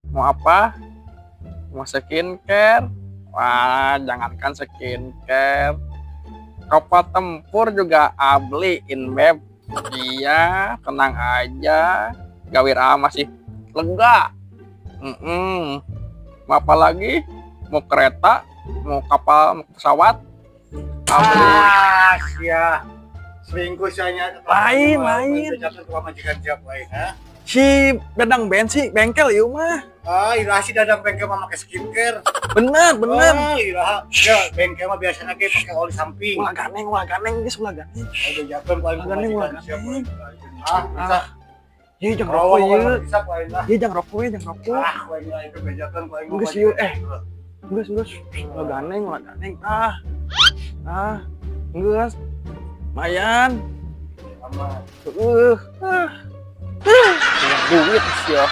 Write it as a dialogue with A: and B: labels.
A: Mau apa? Mau skincare? Wah, jangankan skincare. Kapal tempur juga beliin, Beb. Iya, tenang aja. Gawira masih lega. Mau apa lagi? Mau kereta? Mau kapal? Mau pesawat? Beli.
B: Sia. Selingkuh saya.
A: Lain.
B: Jatuh ke majikan siapa lain, ha?
A: Si Dadang bensin bengkel ieu mah.
B: Iraha si dadang bengkel mah make skincare.
A: Bener.
B: Iraha. Ya, bengkel mah biasanya ge pakai oli samping.
A: Ulah ganeng geus ulah ganeng.
B: Udah jatuh paling
A: Ulah
B: majikan siapa.
A: ganeng.
B: Bisa.
A: Ieu jang rokok ieu.
B: Bisa lain lah.
A: Ieu jang rokok.
B: Lain lah itu bejakan paling.
A: Geus ieu Geus. Ulah ganeng. Geus. Mayan.
B: Aman.
A: Duit sih ya.